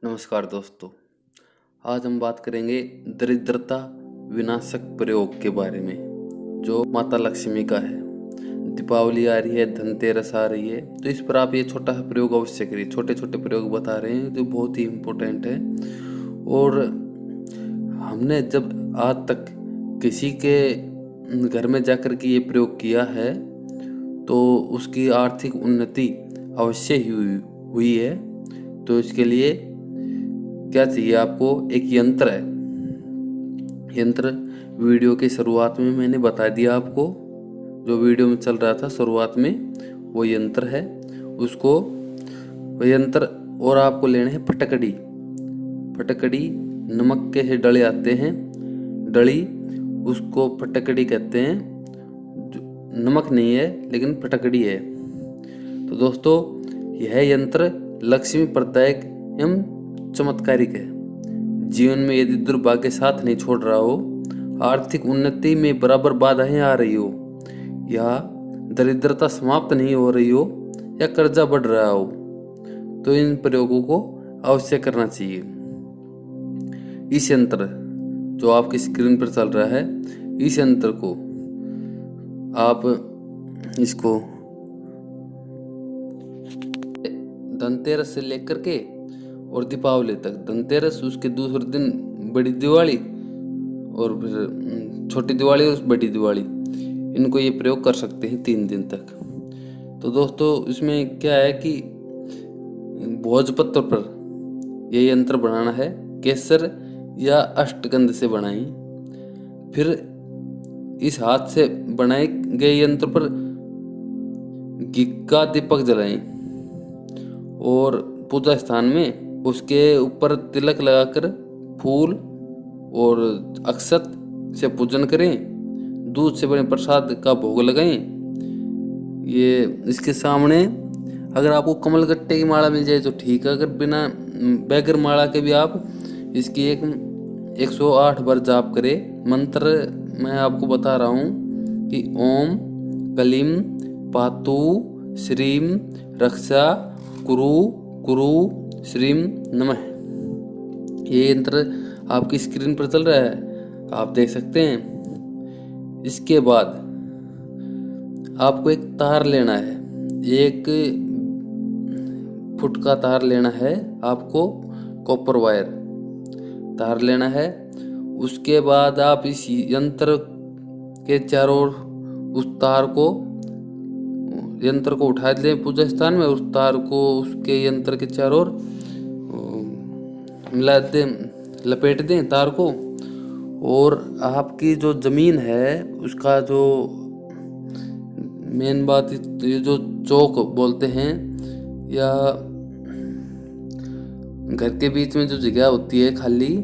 नमस्कार दोस्तों। आज हम बात करेंगे दरिद्रता विनाशक प्रयोग के बारे में, जो माता लक्ष्मी का है। दीपावली आ रही है, धनतेरस आ रही है, तो इस पर आप ये छोटा सा प्रयोग अवश्य करिए। छोटे छोटे प्रयोग बता रहे हैं जो बहुत ही इम्पोर्टेंट है। और हमने जब आज तक किसी के घर में जाकर के ये प्रयोग किया है तो उसकी आर्थिक उन्नति अवश्य ही हुई है। तो इसके लिए क्या चाहिए आपको? एक यंत्र है। यंत्र वीडियो की शुरुआत में मैंने बता दिया आपको, जो वीडियो में चल रहा था शुरुआत में वो यंत्र है। उसको वो यंत्र और आपको लेने हैं फटकड़ी। फटकड़ी नमक के डले आते हैं, डली, उसको फटकड़ी कहते हैं। नमक नहीं है लेकिन फटकड़ी है। तो दोस्तों, यह यंत्र लक्ष्मी प्रदायक एवं चमत्कारिक है। जीवन में यदि दुर्भाग्य साथ नहीं छोड़ रहा हो, आर्थिक उन्नति में बराबर बाधाएं आ रही हो, या दरिद्रता समाप्त नहीं हो रही हो, या कर्जा बढ़ रहा हो, तो इन प्रयोगों को अवश्य करना चाहिए। इस यंत्र जो आपकी स्क्रीन पर चल रहा है, इस यंत्र को आप इसको धनतेरस से लेकर के और दीपावली तक, धनतेरस उसके दूसरे दिन बड़ी दिवाली, और फिर छोटी दिवाली और बड़ी दिवाली, इनको ये प्रयोग कर सकते हैं 3 दिन तक। तो दोस्तों, इसमें क्या है कि भोजपत्र पर ये यंत्र बनाना है। केसर या अष्टगंध से बनाएं। फिर इस हाथ से बनाए गए यंत्र पर घी का दीपक जलाएं और पूजा स्थान में उसके ऊपर तिलक लगाकर फूल और अक्षत से पूजन करें। दूध से बने प्रसाद का भोग लगाएं। ये इसके सामने अगर आपको कमलगट्टे की माला मिल जाए तो ठीक है, अगर बिना बगैर माला के भी आप इसकी 108 बार जाप करें। मंत्र मैं आपको बता रहा हूँ कि ओम कलीम पातु श्रीम रक्षा कुरु कुरु श्रीम नमः। ये यंत्र आपकी स्क्रीन पर चल रहा है, आप देख सकते हैं। इसके बाद आपको एक तार लेना है, 1 फुट का तार लेना है आपको, कॉपर वायर तार लेना है। उसके बाद आप इस यंत्र के चारों ओर उस तार को, यंत्र को उठा लें पूजा स्थान में, उस तार को उसके यंत्र के चारों ओर मिला दें, लपेट दें तार को। और आपकी जो जमीन है उसका जो मेन बात, ये जो चौक बोलते हैं, या घर के बीच में जो जगह होती है खाली,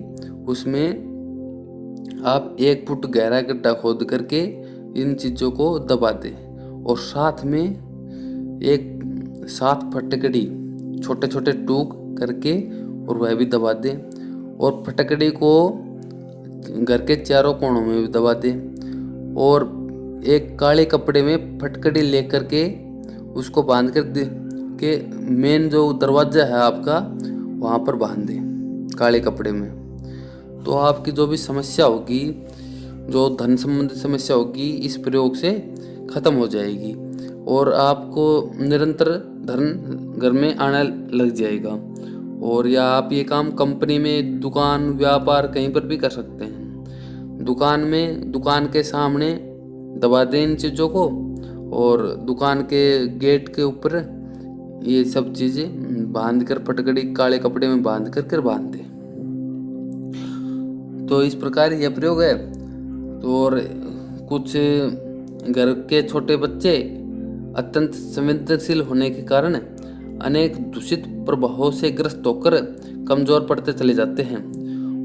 उसमें आप 1 फुट गहरा गड्ढा खोद करके इन चीज़ों को दबा दें। और साथ में 7 फटकड़ी छोटे छोटे टूक करके और वह भी दबा दें। और फटकड़ी को घर के चारों कोनों में भी दबा दें। और एक काले कपड़े में फटकड़ी लेकर के उसको बांध कर के मेन जो दरवाजा है आपका, वहाँ पर बांध दें काले कपड़े में। तो आपकी जो भी समस्या होगी, जो धन संबंधी समस्या होगी, इस प्रयोग से ख़त्म हो जाएगी और आपको निरंतर धन घर में आने लग जाएगा। और या आप ये काम कंपनी में, दुकान, व्यापार कहीं पर भी कर सकते हैं। दुकान में, दुकान के सामने दबा दें इन चीज़ों को, और दुकान के गेट के ऊपर ये सब चीज़ें बांध कर, फटकड़ी काले कपड़े में बांध कर बांध दें। तो इस प्रकार यह प्रयोग है। तो और कुछ घर के छोटे बच्चे अत्यंत संवेदनशील होने के कारण अनेक दूषित प्रभावों से ग्रस्त होकर कमजोर पड़ते चले जाते हैं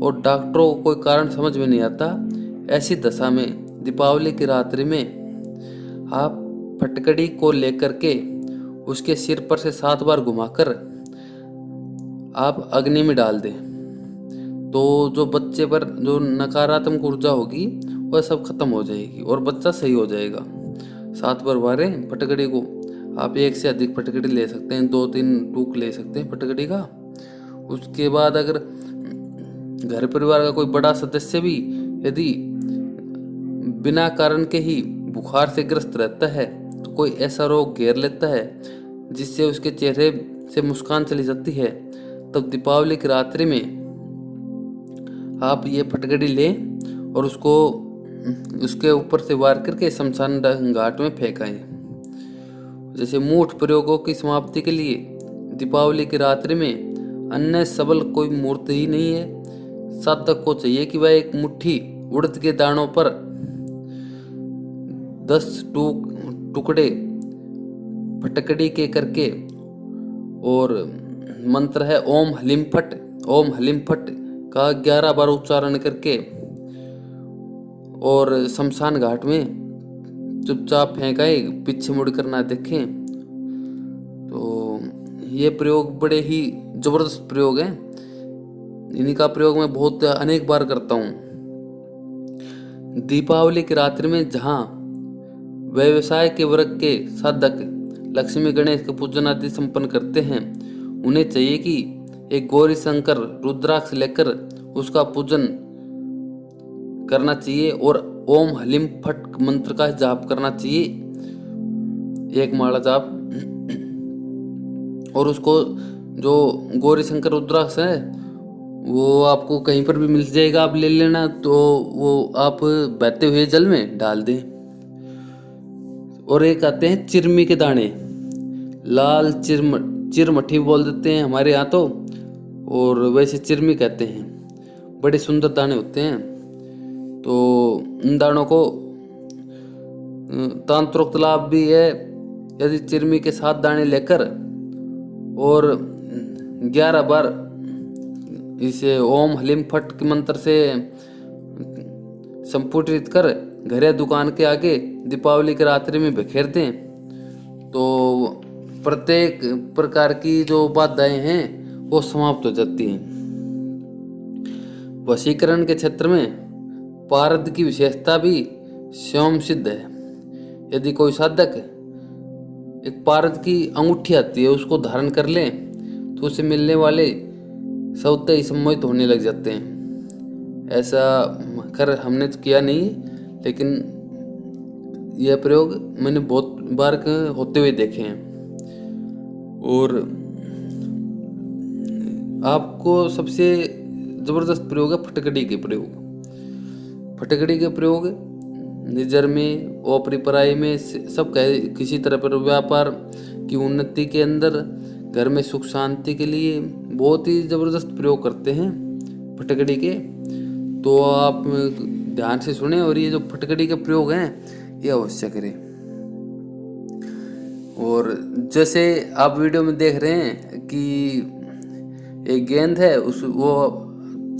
और डॉक्टरों को कोई कारण समझ में नहीं आता। ऐसी दशा में दीपावली की रात्रि में आप फटकड़ी को लेकर के उसके सिर पर से 7 बार घुमाकर आप अग्नि में डाल दें। तो जो बच्चे पर जो नकारात्मक ऊर्जा होगी वह सब खत्म हो जाएगी और बच्चा सही हो जाएगा। 7 बार मारें फटकड़ी को। आप 1 से अधिक फटकड़ी ले सकते हैं, 2-3 टूक ले सकते हैं फटकड़ी का। उसके बाद अगर घर परिवार का कोई बड़ा सदस्य भी यदि बिना कारण के ही बुखार से ग्रस्त रहता है तो कोई ऐसा रोग घेर लेता है जिससे उसके चेहरे से मुस्कान चली जाती है, तब दीपावली की रात्रि में आप ये फटकड़ी लें और उसको उसके ऊपर से वार करके शमशान घाट में फेंकाएं। जैसे मूठ प्रयोगों की समाप्ति के लिए दीपावली की रात्रि में अन्य सबल कोई मूर्त ही नहीं है। साधक को चाहिए कि वह एक मुट्ठी उड़द के दानों पर 10 टुकड़े फटकड़ी के करके, और मंत्र है ओम हलीम फट का 11 बार उच्चारण करके और शमशान घाट में चुपचाप फेंकाए, पीछे मुड़कर ना देखें। तो ये प्रयोग बड़े ही जबरदस्त प्रयोग हैं। इन्हीं का प्रयोग मैं बहुत अनेक बार करता हूँ। दीपावली की रात्रि में जहाँ व्यवसाय के वर्ग के साधक लक्ष्मी गणेश के पूजन आदि संपन्न करते हैं, उन्हें चाहिए कि एक गौरी शंकर रुद्राक्ष लेकर उसका पूजन करना चाहिए और ओम हलीम फट मंत्र का जाप करना चाहिए, एक माला जाप। और उसको जो गौरी शंकर रुद्राक्ष है वो आपको कहीं पर भी मिल जाएगा, आप ले लेना। तो वो आप बहते हुए जल में डाल दें। और एक आते हैं चिरमी के दाने, लाल चिरमठी बोल देते हैं हमारे यहाँ तो, और वैसे चिरमी कहते हैं। बड़े सुंदर दाने होते हैं। तो इन दानों को तांत्रिक लाभ भी है। यदि चिरमी के 7 दाने लेकर और 11 बार इसे ओम हलीम फट के मंत्र से संपुटित कर घर या दुकान के आगे दीपावली की रात्रि में बिखेर दें, तो प्रत्येक प्रकार की जो बाधाएं हैं वो समाप्त हो जाती हैं। वशीकरण के क्षेत्र में पारद की विशेषता भी स्वयं सिद्ध है। यदि कोई साधक एक पारद की अंगूठी आती है उसको धारण कर ले तो उसे मिलने वाले सौते ही सम्मोहित होने लग जाते हैं। ऐसा खैर हमने तो किया नहीं, लेकिन यह प्रयोग मैंने बहुत बार होते हुए देखे हैं। और आपको सबसे जबरदस्त प्रयोग है फटकड़ी के प्रयोग। फटकड़ी के प्रयोग निजर में ओपरी पराई में सब किसी तरह पर व्यापार की उन्नति के अंदर, घर में सुख शांति के लिए बहुत ही जबरदस्त प्रयोग करते हैं फटकड़ी के। तो आप ध्यान से सुने और ये जो फटकड़ी के प्रयोग हैं ये अवश्य करें। और जैसे आप वीडियो में देख रहे हैं कि एक गेंद है, वो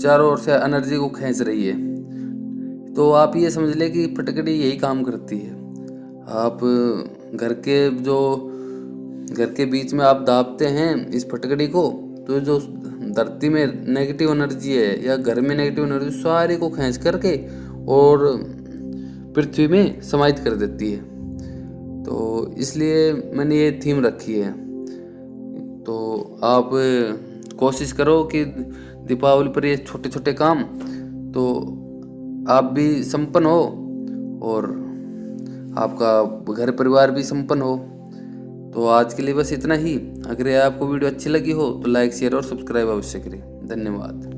चारों ओर से एनर्जी को खींच रही है, तो आप ये समझ ले कि फटकड़ी यही काम करती है। आप घर के बीच में आप दाबते हैं इस फटकड़ी को, तो जो धरती में नेगेटिव एनर्जी है या घर में नेगेटिव एनर्जी सारी को खींच करके और पृथ्वी में समाहित कर देती है। तो इसलिए मैंने ये थीम रखी है। तो आप कोशिश करो कि दीपावली पर ये छोटे छोटे काम तो आप भी संपन्न हो और आपका घर परिवार भी संपन्न हो। तो आज के लिए बस इतना ही। अगर आपको वीडियो अच्छी लगी हो तो लाइक शेयर और सब्सक्राइब अवश्य करें। धन्यवाद।